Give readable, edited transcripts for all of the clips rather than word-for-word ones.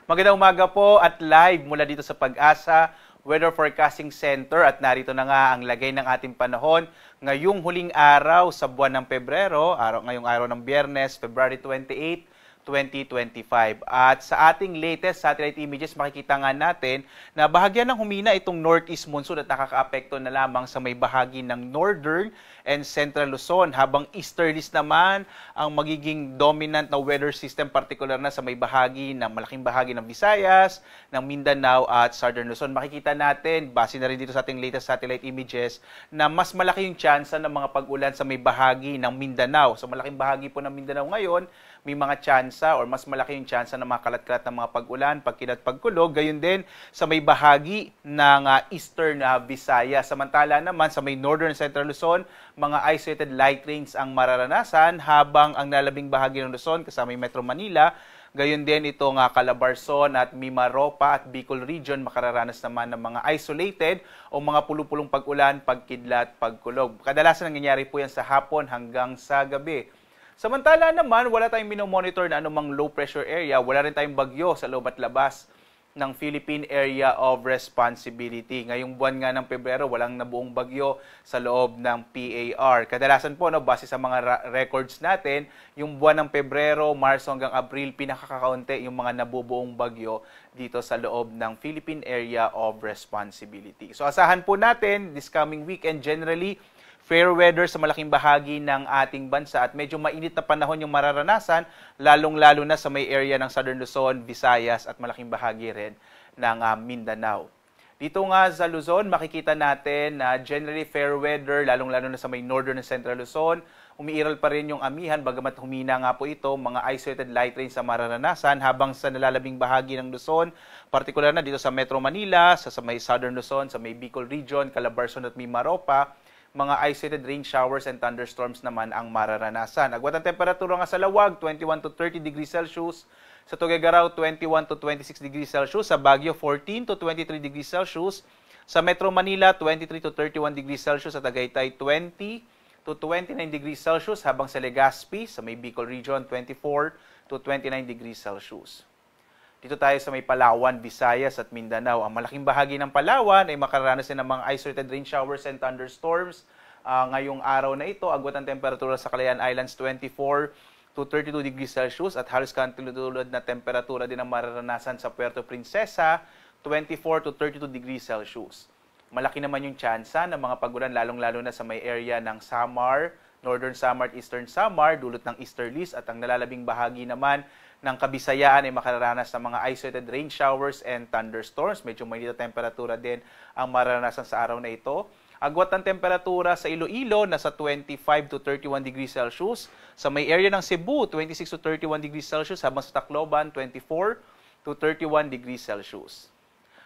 Magandang umaga po at live mula dito sa Pag-asa Weather Forecasting Center at narito na nga ang lagay ng ating panahon ngayong huling araw sa buwan ng Pebrero, ngayong araw ng Biyernes, February 28, 2025. At sa ating latest satellite images, makikita nga natin na bahagyan ng humina itong northeast monsoon at nakakaapekto na lamang sa may bahagi ng northern and central Luzon, habang easterlies naman ang magiging dominant na weather system, particular na sa may bahagi ng malaking bahagi ng Visayas, ng Mindanao at southern Luzon. Makikita natin, base na rin dito sa ating latest satellite images, na mas malaki yung tsansa ng mga pag-ulan sa may bahagi ng Mindanao. So malaking bahagi po ng Mindanao ngayon, may mga tsansa or mas malaki yung tsansa ng mga kalat-kalat ng mga pag-ulan, pagkilat, pagkulog. Gayon din sa may bahagi ng eastern Visayas. Samantala naman sa may northern central Luzon, mga isolated light rains ang mararanasan, habang ang nalabing bahagi ng Luzon kasama yung Metro Manila, gayon din itong Calabarzon at Mimaropa at Bicol region makararanas naman ng mga isolated o mga pulupulong pag-ulan, pagkidlat, pagkulog. Kadalasan nangyayari po yan sa hapon hanggang sa gabi. Samantala naman, wala tayong minomonitor na anumang low pressure area, wala rin tayong bagyo sa loob at labas ng Philippine Area of Responsibility. Ngayong buwan nga ng Pebrero, walang nabuong bagyo sa loob ng PAR. Kadalasan po, base sa mga records natin, yung buwan ng Pebrero, Marso hanggang Abril, pinakakakaunti yung mga nabubuong bagyo dito sa loob ng Philippine Area of Responsibility. So asahan po natin this coming weekend generally, fair weather sa malaking bahagi ng ating bansa at medyo mainit na panahon yung mararanasan, lalong-lalo na sa may area ng Southern Luzon, Visayas at malaking bahagi rin ng Mindanao. Dito nga sa Luzon, makikita natin na generally fair weather, lalong-lalo na sa may Northern and Central Luzon. Umiiral pa rin yung amihan, bagamat humina nga po ito, mga isolated light rains sa mararanasan, habang sa nalalabing bahagi ng Luzon, partikular na dito sa Metro Manila, sa may Southern Luzon, sa may Bicol region, Calabarzon at Mimaropa, mga isolated rain showers and thunderstorms naman ang mararanasan. Agwat ang temperatura nga sa Lawag, 21 to 30 degrees Celsius. Sa Tuguegarao, 21 to 26 degrees Celsius. Sa Baguio, 14 to 23 degrees Celsius. Sa Metro Manila, 23 to 31 degrees Celsius. Sa Tagaytay, 20 to 29 degrees Celsius. Habang sa Legazpi, sa may Bicol region, 24 to 29 degrees Celsius. Dito tayo sa may Palawan, Visayas at Mindanao. Ang malaking bahagi ng Palawan ay makararanas din ng mga isolated rain showers and thunderstorms. Ngayong araw na ito, agwat ang temperatura sa Calayan Islands, 24 to 32 degrees Celsius at halos kantulad na temperatura din ang mararanasan sa Puerto Princesa, 24 to 32 degrees Celsius. Malaki naman yung tsansa ng mga pag-ulan, lalong-lalo na sa may area ng Samar, Northern Samar at Eastern Samar, dulot ng easterlies, at ang nalalabing bahagi naman ng Kabisayaan ay makararanas ng mga isolated rain showers and thunderstorms. Medyo mainit na temperatura din ang mararanasan sa araw na ito. Agwat ng temperatura sa Iloilo, nasa 25 to 31 degrees Celsius. Sa may area ng Cebu, 26 to 31 degrees Celsius. Habang sa Tacloban, 24 to 31 degrees Celsius.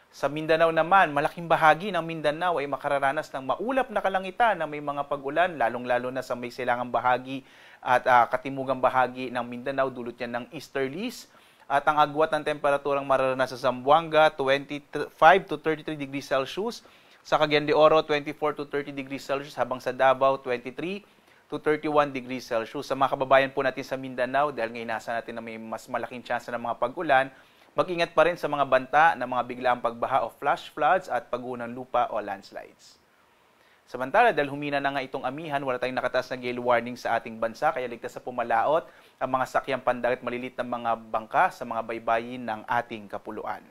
Sa Mindanao naman, malaking bahagi ng Mindanao ay makararanas ng maulap na kalangitan na may mga pag-ulan, lalong-lalo na sa may silangang bahagi at katimugang bahagi ng Mindanao, dulot yan ng easterlies. At ang agwat ng temperaturang mararanasan sa Zamboanga, 25 to 33 degrees Celsius. Sa Cagayan de Oro, 24 to 30 degrees Celsius. Habang sa Davao, 23 to 31 degrees Celsius. Sa mga kababayan po natin sa Mindanao, dahil ngayon nasa natin na may mas malaking tsansa ng mga pag-ulan, mag-ingat pa rin sa mga banta ng mga biglaang pagbaha o flash floods at pagguho ng lupa o landslides. Samantala, dahil humina na nga itong amihan, wala tayong nakataas na gale warning sa ating bansa, kaya ligtas sa pumalaot ang mga sakyang pandagat malilit na mga bangka sa mga baybayin ng ating kapuluan.